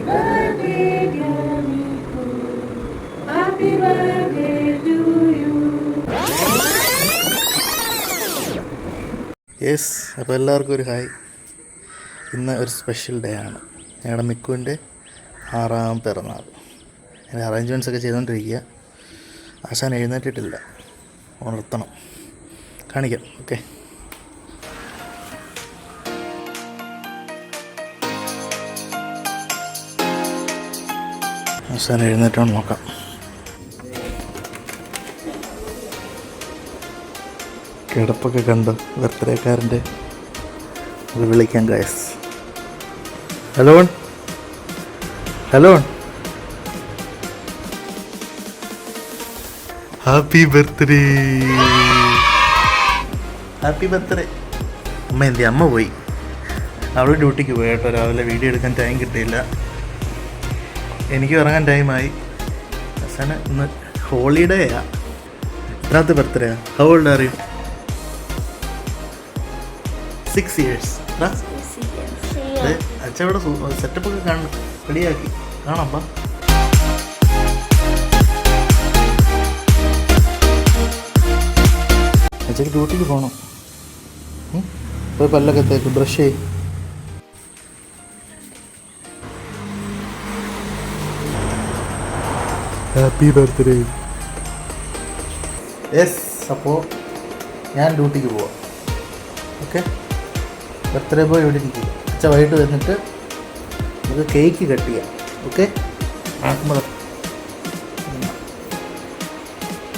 birthday, dear Miku. Happy birthday to you. Yes, അപ്പോൾ എല്ലാവർക്കും ഒരു ഹായ്. ഇന്ന് ഒരു സ്പെഷ്യൽ ഡേ ആണ്. ഞങ്ങളുടെ മിക്കുവിൻ്റെ 6ാം പിറന്നാൾ. അതിൻ്റെ അറേഞ്ച്മെൻറ്റ്സ് ഒക്കെ ചെയ്തുകൊണ്ടിരിക്കുക. ആശാൻ എഴുന്നേറ്റിട്ടില്ല, ഉണർത്തണം. കാണിക്കാം. ഓക്കെ, ആശാൻ എഴുന്നേറ്റോണ്ട് നോക്കാം. കിടപ്പൊക്കെ കണ്ടോ ബർത്ത്ഡേക്കാരൻ്റെ? അത് വിളിക്കാം guys. Hello hello, happy birthday, happy birthday. അമ്മ എന്തി? അമ്മ പോയി, അവൾ ഡ്യൂട്ടിക്ക് പോയി കേട്ടോ. രാവിലെ വീഡിയോ എടുക്കാൻ ടൈം കിട്ടിയില്ല. എനിക്ക് ഇറങ്ങാൻ ടൈമായി. അവസാനം ഇന്ന് ഹോളിഡേയാ. എത്രാമത്തെ ബർത്ത്ഡേയാ? How old are you? 6 years. അച്ഛൻ ഇവിടെ സെറ്റപ്പൊക്കെ റെഡിയാക്കി കാണാം. അച്ഛക്ക് ഡ്യൂട്ടിക്ക് പോകണം. പോയി പല്ലൊക്കെ തേക്ക്, ബ്രഷ് ചെയ്യും. Happy birthday. യെസ്, അപ്പോൾ ഞാൻ ഡ്യൂട്ടിക്ക് പോവാം. ഓക്കെ, ബർത്ത്ഡേ ബോയ് ഇവിടെ ഇരിക്കും. അച്ഛ വൈകിട്ട് വന്നിട്ട് നമുക്ക് കേക്ക് കട്ട് ചെയ്യാം. ഓക്കെ,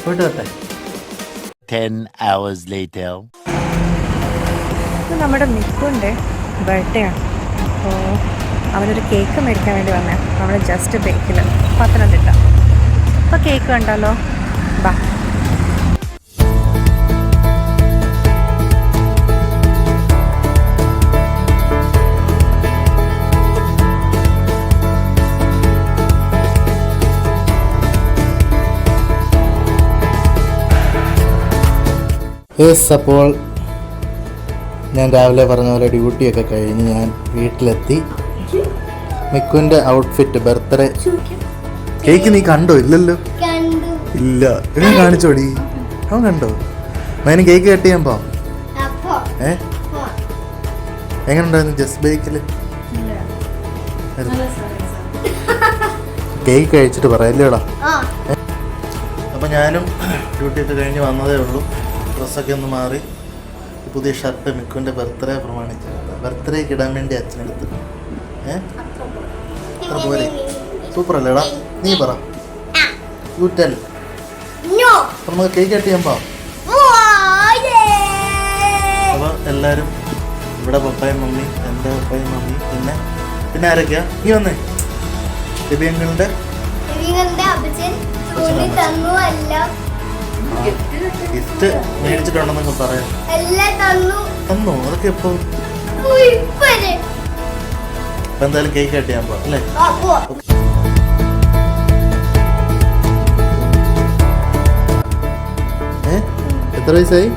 പോയിട്ട് വരട്ടെ. 10 hours later. നമ്മുടെ മിക്കുൻ്റെ ബർത്ത്ഡേ ആണ്. അപ്പോൾ അവനൊരു കേക്ക് മേടിക്കാൻ വേണ്ടി വന്നേ. നമ്മുടെ ജസ്റ്റ് ബേക്കിൽ പത്തനംതിട്ട. അപ്പോൾ കേക്ക് കണ്ടാലോ? ബാ. യെസ്, അപ്പോൾ ഞാൻ രാവിലെ പറഞ്ഞ പോലെ ഡ്യൂട്ടിയൊക്കെ കഴിഞ്ഞ് ഞാൻ വീട്ടിലെത്തി. മിക്കുവിൻ്റെ ഔട്ട്ഫിറ്റ്, ബർത്ത്ഡേ കേക്ക് നീ കണ്ടോ? ഇല്ലല്ലോ. ഇല്ല, എങ്ങനെ കാണിച്ചോടി? അവൻ കണ്ടോ? അതിന് കേക്ക് കട്ട് ചെയ്യാൻ പോവാം. എങ്ങനെ ഉണ്ടായിരുന്നു ജസ്റ്റ് ബേക്കില്? കേക്ക് കഴിച്ചിട്ട് പറയാല്ലേടാ. അപ്പം ഞാനും ഡ്യൂട്ടിയൊക്കെ കഴിഞ്ഞ് വന്നതേ ഉള്ളൂ. ഡ്രസ്സൊക്കെ ഒന്ന് മാറി പുതിയ ഷർട്ട് മിക്കുവിൻ്റെ ബർത്ത്ഡേ പ്രമാണിച്ച് ബർത്ത്ഡേക്ക് ഇടാൻ വേണ്ടി അച്ഛനെടുത്ത്. അത്ര പോരെ? സൂപ്പർ അല്ലേടാ? നീ പറ, യൂറ്റൽ. അപ്പം നമുക്ക് കേക്ക് കട്ട് ചെയ്യാൻ പോവാം. അപ്പോൾ എല്ലാവരും ഇവിടെ പപ്പായും മമ്മി, എൻ്റെ പപ്പായും മമ്മി, പിന്നെ ആരൊക്കെയാ? നീ വന്നേ. ദിവ്യങ്ങളുടെ ഗിഫ്റ്റ് മേടിച്ചിട്ടുണ്ടെന്നൊക്കെ പറയാം. തന്നോ? അതൊക്കെ എപ്പോ? എന്തായാലും കേക്ക് കട്ട് ചെയ്യാൻ പോവാം അല്ലേ? എത്ര വയസ്സായി?